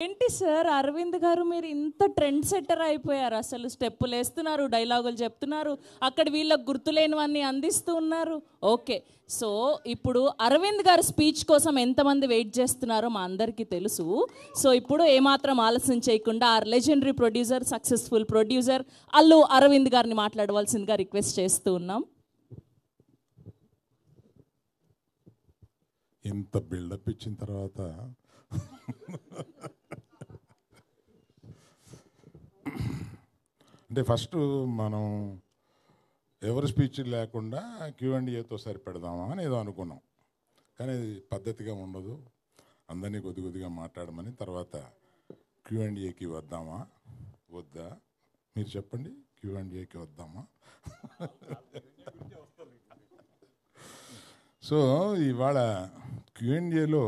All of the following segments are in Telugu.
ఏంటి సార్ అరవింద్ గారు, మీరు ఇంత ట్రెండ్ సెట్టర్ అయిపోయారు. అసలు స్టెప్పులు వేస్తున్నారు, డైలాగులు చెప్తున్నారు, అక్కడ వీళ్ళకి గుర్తులేనివన్నీ అందిస్తూ ఉన్నారు. ఓకే, సో ఇప్పుడు అరవింద్ గారు స్పీచ్ కోసం ఎంతమంది వెయిట్ చేస్తున్నారో మా అందరికీ తెలుసు. సో ఇప్పుడు ఏమాత్రం ఆలస్యం చేయకుండా ఆ legendary producer, successful producer Allu Aravind గారిని మాట్లాడవలసిందిగా రిక్వెస్ట్ చేస్తూ ఉన్నాం. ఇంత బిల్డప్ ఇచ్చిన తర్వాత అంటే ఫస్ట్ మనం ఎవరి స్పీచ్ లేకుండా Q&Aతో సరిపెడదామా అని ఏదో అనుకున్నాం. కానీ అది పద్ధతిగా ఉండదు, అందరినీ కొద్ది కొద్దిగా మాట్లాడమని. తర్వాత Q&Aకి వద్దామా వద్దా మీరు చెప్పండి, Q&Aకి వద్దామా? సో ఇవాళ Q&Aలో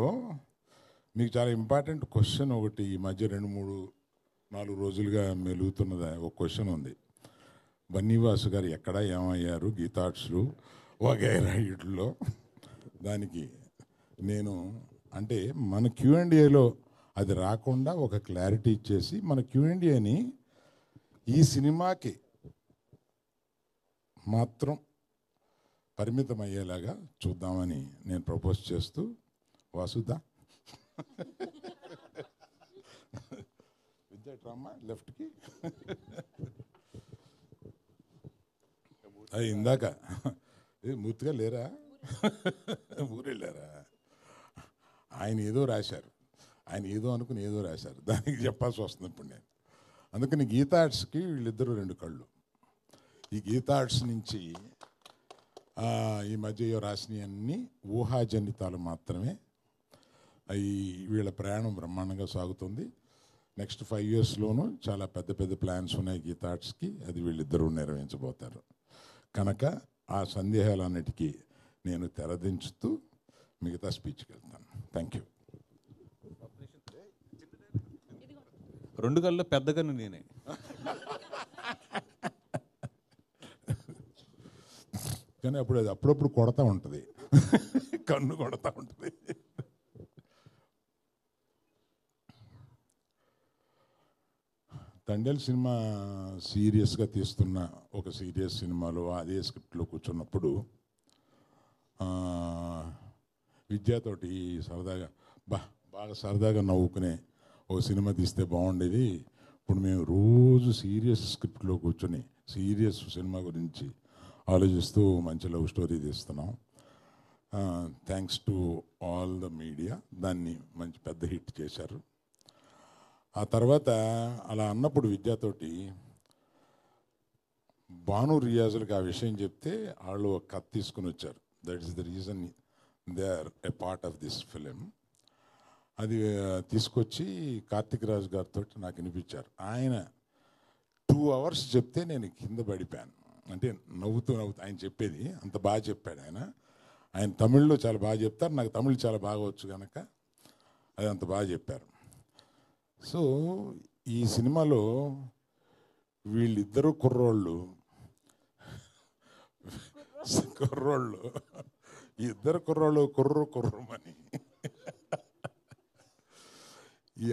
మీకు చాలా ఇంపార్టెంట్ క్వశ్చన్ ఒకటి ఈ మధ్య 2-3-4 రోజులుగా మెలుగుతున్నది ఒక క్వశ్చన్ ఉంది. బన్నీవాసు గారు ఎక్కడ ఏమయ్యారు గీతార్ట్స్లు వగైరా ఇట్లో. దానికి నేను అంటే మన Q&Aలో అది రాకుండా ఒక క్లారిటీ ఇచ్చేసి మన Q&Aని ఈ సినిమాకి మాత్రం పరిమితం అయ్యేలాగా చూద్దామని నేను ప్రపోజ్ చేస్తూ, వాసుదా విద్యాట్రామా లెఫ్ట్కి అది ఇందాక మూర్తిగా లేరా, ఊరెళ్ళారా? ఆయన ఏదో రాశారు, ఆయన ఏదో అనుకుని ఏదో రాశారు, దానికి చెప్పాల్సి వస్తుంది ఇప్పుడు నేను. అందుకని గీతార్ట్స్కి వీళ్ళిద్దరూ 2 కళ్ళు. ఈ గీతార్ట్స్ నుంచి ఈ మధ్య రాసినవన్నీ ఊహాజనితాలు మాత్రమే. అవి వీళ్ళ ప్రయాణం బ్రహ్మాండంగా సాగుతుంది. నెక్స్ట్ 5 yearsలోనూ చాలా పెద్ద పెద్ద ప్లాన్స్ ఉన్నాయి గీతార్ట్స్కి, అది వీళ్ళిద్దరూ నెరవేర్చబోతారు. కనుక ఆ సందేహాలన్నిటికీ నేను తెరదించుతూ మిగతా స్పీచ్కి వెళ్తాను. Thank you. 2 కళ్ళు పెద్దగాను నేనే. కానీ అప్పుడు అది అప్పుడప్పుడు కొడతా ఉంటుంది, కన్ను కొడతా ఉంటుంది. తండేల్ సినిమా సీరియస్గా తీస్తున్న ఒక సీరియస్ సినిమాలో అదే స్క్రిప్ట్లో కూర్చున్నప్పుడు విద్యాతోటి సరదాగా బాగా సరదాగా నవ్వుకునే ఓ సినిమా తీస్తే బాగుండేది. ఇప్పుడు మేము రోజు సీరియస్ స్క్రిప్ట్లో కూర్చొని సీరియస్ సినిమా గురించి ఆలోచిస్తూ మంచి లవ్ స్టోరీ తీస్తున్నాం. Thanks to all the media, దాన్ని మంచి పెద్ద హిట్ చేశారు. ఆ తర్వాత అలా అన్నప్పుడు విద్యాతోటి భాను రియాజులకు ఆ విషయం చెప్తే వాళ్ళు ఒక కథ తీసుకుని వచ్చారు. That is the reason they are a part of this film. అది తీసుకొచ్చి కార్తిక్ రాజు గారితో నాకు వినిపించారు. ఆయన 2 hours చెప్తే నేను కింద పడిపోయాను. అంటే నవ్వుతూ ఆయన చెప్పేది అంత బాగా చెప్పాడు. ఆయన తమిళ్లో చాలా బాగా చెప్తారు, నాకు తమిళ్ చాలా బాగా వచ్చు కనుక అది అంత బాగా చెప్పారు. సో ఈ సినిమాలో వీళ్ళిద్దరూ కుర్రోళ్ళు ఇద్దరు కుర్రోళ్ళు కుర్రమని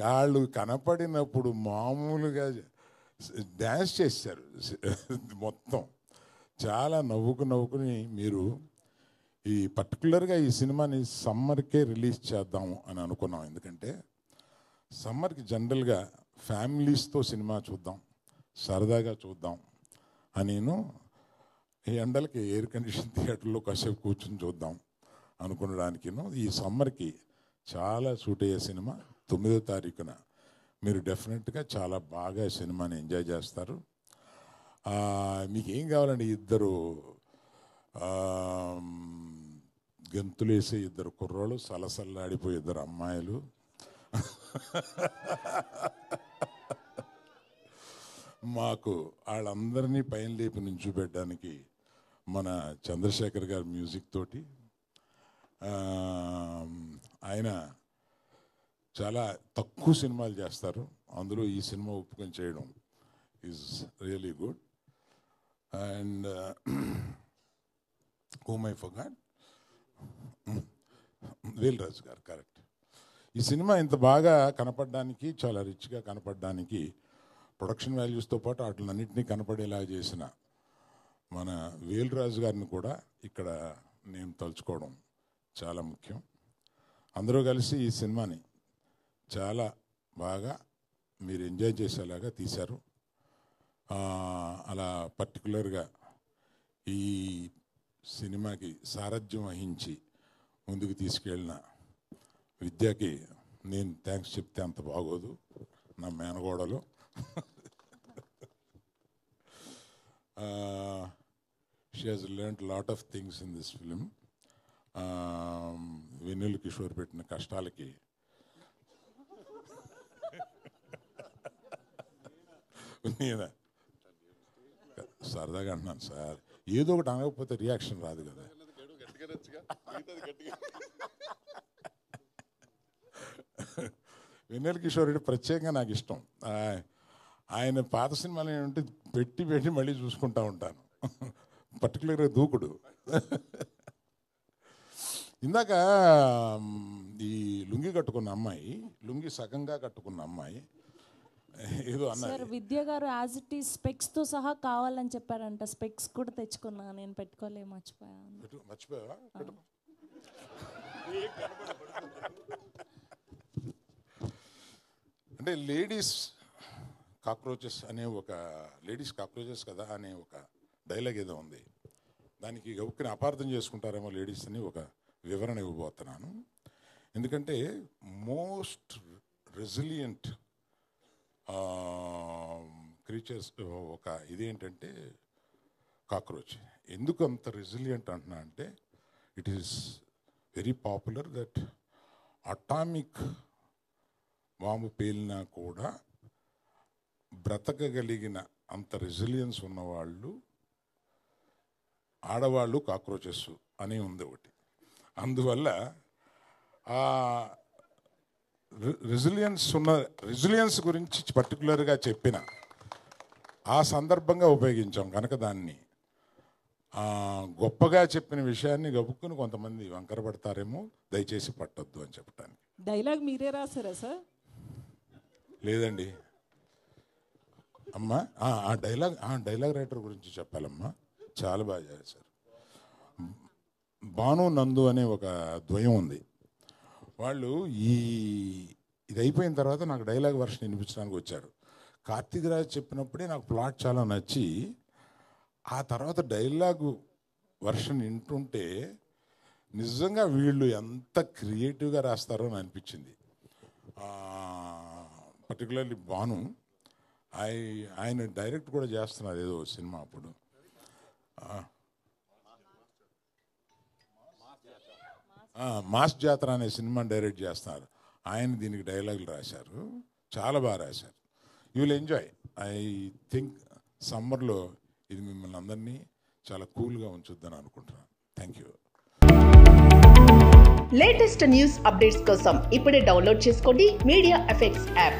వాళ్ళు కనపడినప్పుడు మామూలుగా డ్యాన్స్ చేశారు మొత్తం. చాలా నవ్వుకుని మీరు ఈ పర్టికులర్గా ఈ సినిమాని సమ్మర్కే రిలీజ్ చేద్దాము అని అనుకున్నాం. ఎందుకంటే సమ్మర్కి జనరల్గా ఫ్యామిలీస్తో సినిమా చూద్దాం, సరదాగా చూద్దాం అని ఈ ఎండలకి ఎయిర్ కండిషన్ థియేటర్లో కాసేపు కూర్చొని చూద్దాం అనుకునడానికి ఈ సమ్మర్కి చాలా సూట్ అయ్యే సినిమా. 9వ తారీఖున మీరు డెఫినెట్గా చాలా బాగా సినిమాని ఎంజాయ్ చేస్తారు. మీకు ఏం కావాలండి, ఇద్దరు గెంతులేసే 2 కుర్రోళ్ళు, సలసల్లాడిపోయే 2 అమ్మాయిలు, మాకు వాళ్ళందరినీ పైన లేపి నుంచోబెట్టడానికి మన చంద్రశేఖర్ గారి మ్యూజిక్ తోటి ఆయన చాలా తక్కువ సినిమాలు చేస్తారు. అందులో ఈ సినిమా ఒప్పుకొని చేయడం is really good. And whom I forgot, Vel Raju గారు, కరెక్ట్. ఈ సినిమా ఇంత బాగా కనపడడానికి, చాలా రిచ్గా కనపడడానికి ప్రొడక్షన్ వాల్యూస్తో పాటు వాటిలన్నింటినీ కనపడేలా చేసిన మన వేల్రాజు గారిని కూడా ఇక్కడ నేను తలుచుకోవడం చాలా ముఖ్యం. అందరూ కలిసి ఈ సినిమాని చాలా బాగా మీరు ఎంజాయ్ చేసేలాగా తీశారు. అలా పర్టికులర్గా ఈ సినిమాకి సారథ్యం వహించి ముందుకు తీసుకెళ్ళిన విద్యకి నేను థ్యాంక్స్ చెప్తే అంత బాగోదు, నా మేనగోడలు. She has learned lot of things in this film. Vennela Kishore పెట్టిన కష్టాలకి నేనా సరదాగా అంటున్నాను సార్, ఏదో ఒకటి అనకపోతే రియాక్షన్ రాదు కదా. వెన్నెల కిషోర్ రెడ్డి ప్రత్యేకంగా నాకు ఇష్టం. ఆయన పాత సినిమాలు ఏంటంటే పెట్టి పెట్టి మళ్ళీ చూసుకుంటా ఉంటాను, పర్టికులర్గా దూకుడు. ఇందాక ఈ లుంగి కట్టుకున్న అమ్మాయి, లుంగి సగంగా కట్టుకున్న అమ్మాయి ఏదో అన్నారు. సార్ విద్య గారు యాజ్ ఇట్ ఈస్ స్పెక్స్ తో సహా కావాలని చెప్పారంట. స్పెక్స్ కూడా తెచ్చుకున్నా, నేను పెట్టుకోలే, మర్చిపోయావా? అంటే లేడీస్ కాక్రోచెస్ అనే ఒక, లేడీస్ కాక్రోచెస్ కదా అనే ఒక డైలాగ్ ఏదో ఉంది. దానికి గౌక్కిని అపార్థం చేసుకుంటారేమో లేడీస్ అని ఒక వివరణ ఇవ్వబోతున్నాను. ఎందుకంటే మోస్ట్ రెసిలియంట్ క్రీచర్స్ ఒక ఇదేంటంటే కాక్రోచ్. ఎందుకు అంత రెసిలియంట్ అంటున్నా అంటే it is very popular that atomic bomb పేలినా కూడా బ్రతకగలిగిన అంత రెసిలియన్స్ ఉన్నవాళ్ళు ఆడవాళ్ళు కాక్రోచెస్ అని ఉంది ఒకటి. అందువల్ల ఆ రెసిలియన్స్ గురించి పర్టికులర్గా చెప్పిన ఆ సందర్భంగా ఉపయోగించాం కనుక దాన్ని గొప్పగా చెప్పిన విషయాన్ని గబుక్కుని కొంతమంది వంకర పడతారేమో, దయచేసి పట్టొద్దు అని చెప్పడానికి. డైలాగ్ మీరే రాసారా సార్? లేదండి అమ్మా, ఆ డైలాగ్ రైటర్ గురించి చెప్పాలమ్మా, చాలా బాగా చేశారు. భాను నందు అనే ఒక ద్వయం ఉంది. వాళ్ళు ఇది అయిపోయిన తర్వాత నాకు డైలాగ్ వర్షన్ వినిపించడానికి వచ్చారు. కార్తీక్ రాజ్ చెప్పినప్పుడే నాకు ప్లాట్ చాలా నచ్చి, ఆ తర్వాత డైలాగు వర్షన్ వింటుంటే నిజంగా వీళ్ళు ఎంత క్రియేటివ్గా రాస్తారో అని అనిపించింది. పర్టికులర్లీ భాను, ఆయన డైరెక్ట్ కూడా చేస్తున్నారు ఏదో సినిమా. అప్పుడు మాస్ జాతర అనే సినిమా డైరెక్ట్ చేస్తున్నారు. ఆయన దీనికి డైలాగులు రాశారు, చాలా బాగా రాశారు. You will enjoy. I think సమ్మర్లో ఇది మిమ్మల్ని అందరినీ చాలా కూల్గా ఉంచుద్దని అనుకుంటున్నాను. Thank you. Latest news updates కోసం ఇప్పుడే డౌన్లోడ్ చేసుకోండి మీడియా ఎఫెక్ట్స్ యాప్.